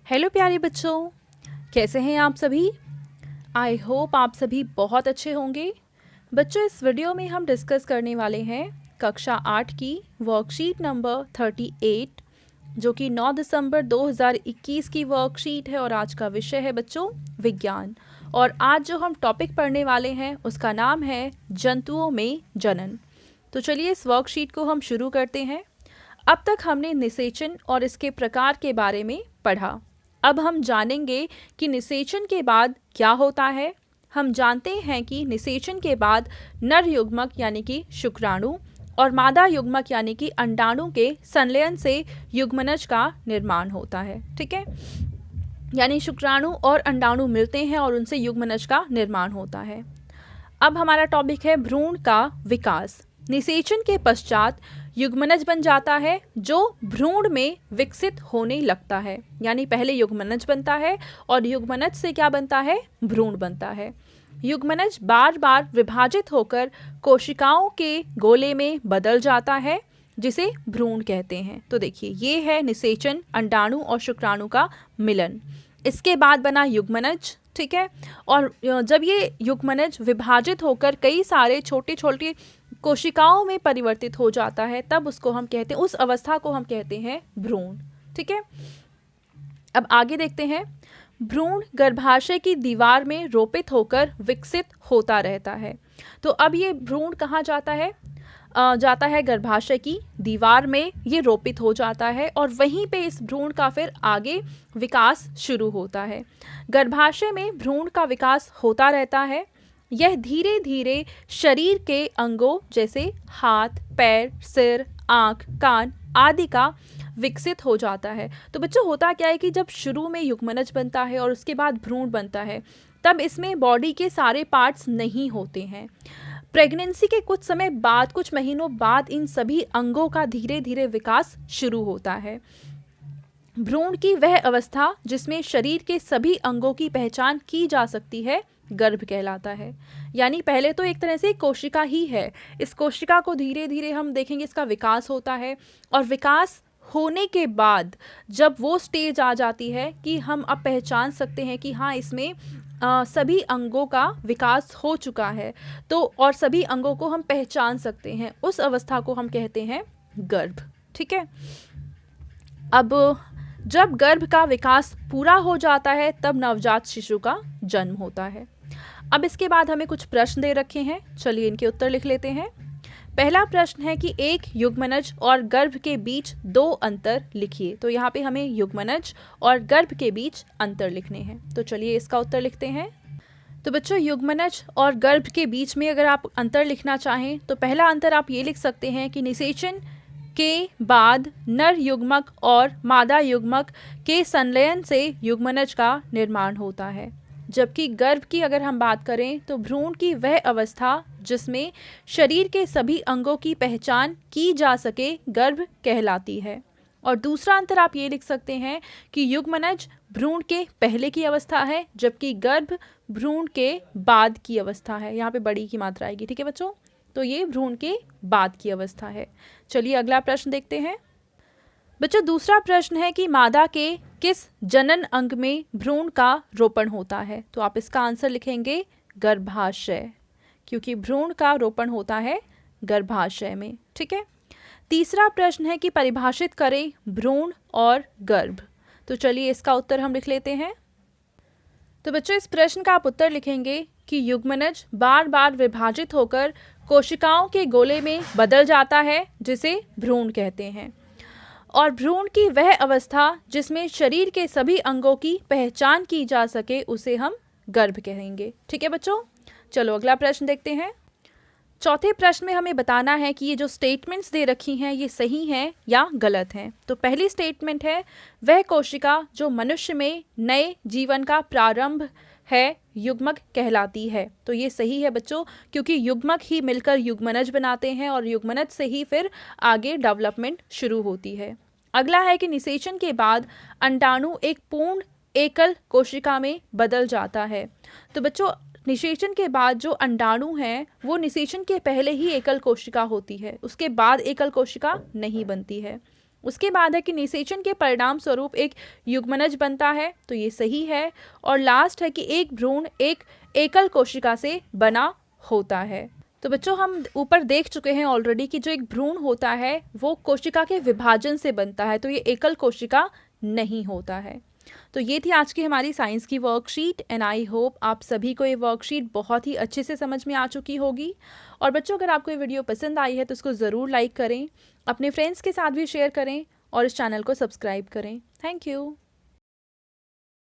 Hello प्यारे बच्चों, कैसे हैं आप सभी। आई होप आप सभी बहुत अच्छे होंगे। बच्चों, इस वीडियो में हम डिस्कस करने वाले हैं कक्षा 8 की वर्कशीट नंबर 38, जो कि 9 दिसंबर 2021 की वर्कशीट है और आज का विषय है बच्चों विज्ञान। और आज जो हम टॉपिक पढ़ने वाले हैं उसका नाम है जंतुओं में जनन। तो चलिए इस वर्कशीट को हम शुरू करते हैं। अब तक हमने निषेचन और इसके प्रकार के बारे में पढ़ा। अब हम जानेंगे कि निषेचन के बाद क्या होता है। हम जानते हैं कि निषेचन के बाद नर युग्मक यानी कि शुक्राणु और मादा युग्मक यानी कि अंडाणु के संलयन से युग्मनज का निर्माण होता है। ठीक है, यानी शुक्राणु और अंडाणु मिलते हैं और उनसे युग्मनज का निर्माण होता है। अब हमारा टॉपिक है भ्रूण का विकास। निषेचन के पश्चात युग्मनज बन जाता है जो भ्रूण में विकसित होने लगता है। यानी पहले युग्मनज बनता है और युग्मनज से क्या बनता है, भ्रूण बनता है। युग्मनज बार बार विभाजित होकर कोशिकाओं के गोले में बदल जाता है जिसे भ्रूण कहते हैं। तो देखिए, ये है निषेचन, अंडाणु और शुक्राणु का मिलन। इसके बाद बना युग्मनज। ठीक है, और जब ये युग्मनज विभाजित होकर कई सारे छोटे छोटे कोशिकाओं में परिवर्तित हो जाता है, तब उसको हम कहते हैं, उस अवस्था को हम कहते हैं भ्रूण। ठीक है, अब आगे देखते हैं। भ्रूण गर्भाशय की दीवार में रोपित होकर विकसित होता रहता है। तो अब ये भ्रूण कहाँ जाता है, जाता है गर्भाशय की दीवार में, ये रोपित हो जाता है और वहीं पे इस भ्रूण का फिर आगे विकास शुरू होता है। गर्भाशय में भ्रूण का विकास होता रहता है। यह धीरे धीरे शरीर के अंगों जैसे हाथ, पैर, सिर, आँख, कान आदि का विकसित हो जाता है। तो बच्चों, होता क्या है कि जब शुरू में युग्मनज बनता है और उसके बाद भ्रूण बनता है, तब इसमें बॉडी के सारे पार्ट्स नहीं होते हैं। प्रेगनेंसी के कुछ समय बाद, कुछ महीनों बाद इन सभी अंगों का धीरे धीरे विकास शुरू होता है। भ्रूण की वह अवस्था जिसमें शरीर के सभी अंगों की पहचान की जा सकती है गर्भ कहलाता है। यानी पहले तो एक तरह से कोशिका ही है, इस कोशिका को धीरे धीरे हम देखेंगे इसका विकास होता है और विकास होने के बाद जब वो स्टेज आ जाती है कि हम अब पहचान सकते हैं कि हाँ, इसमें सभी अंगों का विकास हो चुका है, तो और सभी अंगों को हम पहचान सकते हैं, उस अवस्था को हम कहते हैं गर्भ। ठीक है, अब जब गर्भ का विकास पूरा हो जाता है तब नवजात शिशु का जन्म होता है। अब इसके बाद हमें कुछ प्रश्न दे रखे हैं, चलिए इनके उत्तर लिख लेते हैं। पहला प्रश्न है कि एक युग्मनज और गर्भ के बीच दो अंतर लिखिए। तो यहाँ पे हमें युग्मनज और गर्भ के बीच अंतर लिखने हैं, तो चलिए इसका उत्तर लिखते हैं। तो बच्चों, युग्मनज और गर्भ के बीच में अगर आप अंतर लिखना चाहें तो पहला अंतर आप ये लिख सकते हैं कि निषेचन के बाद नर युग्मक और मादा युग्मक के संलयन से युग्मनज का निर्माण होता है। जबकि गर्भ की अगर हम बात करें तो भ्रूण की वह अवस्था जिसमें शरीर के सभी अंगों की पहचान की जा सके गर्भ कहलाती है। और दूसरा अंतर आप ये लिख सकते हैं कि युग्मनज भ्रूण के पहले की अवस्था है, जबकि गर्भ भ्रूण के बाद की अवस्था है। यहाँ पे बड़ी की मात्रा आएगी। ठीक है बच्चों, तो ये भ्रूण के बाद की अवस्था है। चलिए अगला प्रश्न देखते हैं। बच्चों, दूसरा प्रश्न है कि मादा के किस जनन अंग में भ्रूण का रोपण होता है। तो आप इसका आंसर लिखेंगे गर्भाशय, क्योंकि भ्रूण का रोपण होता है गर्भाशय में। ठीक है, तीसरा प्रश्न है कि परिभाषित करें भ्रूण और गर्भ। तो चलिए इसका उत्तर हम लिख लेते हैं। तो बच्चों, इस प्रश्न का आप उत्तर लिखेंगे कि युग्मनज बार बार विभाजित होकर कोशिकाओं के गोले में बदल जाता है जिसे भ्रूण कहते हैं, और भ्रूण की वह अवस्था जिसमें शरीर के सभी अंगों की पहचान की जा सके उसे हम गर्भ कहेंगे। ठीक है बच्चों, चलो अगला प्रश्न देखते हैं। चौथे प्रश्न में हमें बताना है कि ये जो स्टेटमेंट्स दे रखी हैं ये सही हैं या गलत हैं। तो पहली स्टेटमेंट है, वह कोशिका जो मनुष्य में नए जीवन का प्रारंभ है युग्मक कहलाती है। तो ये सही है बच्चों, क्योंकि युग्मक ही मिलकर युग्मनज बनाते हैं और युग्मनज से ही फिर आगे डेवलपमेंट शुरू होती है। अगला है कि निषेचन के बाद अंडाणु एक पूर्ण एकल कोशिका में बदल जाता है। तो बच्चों, निषेचन के बाद जो अंडाणु है वो निषेचन के पहले ही एकल कोशिका होती है, उसके बाद एकल कोशिका नहीं बनती है। उसके बाद है कि निषेचन के परिणाम स्वरूप एक युग्मनज बनता है, तो ये सही है। और लास्ट है कि एक भ्रूण एक एकल कोशिका से बना होता है। तो बच्चों हम ऊपर देख चुके हैं ऑलरेडी कि जो एक भ्रूण होता है वो कोशिका के विभाजन से बनता है, तो ये एकल कोशिका नहीं होता है। तो ये थी आज की हमारी साइंस की वर्कशीट एंड आई होप आप सभी को ये वर्कशीट बहुत ही अच्छे से समझ में आ चुकी होगी। और बच्चों अगर आपको ये वीडियो पसंद आई है तो इसको ज़रूर लाइक करें, अपने फ्रेंड्स के साथ भी शेयर करें और इस चैनल को सब्सक्राइब करें। Thank you.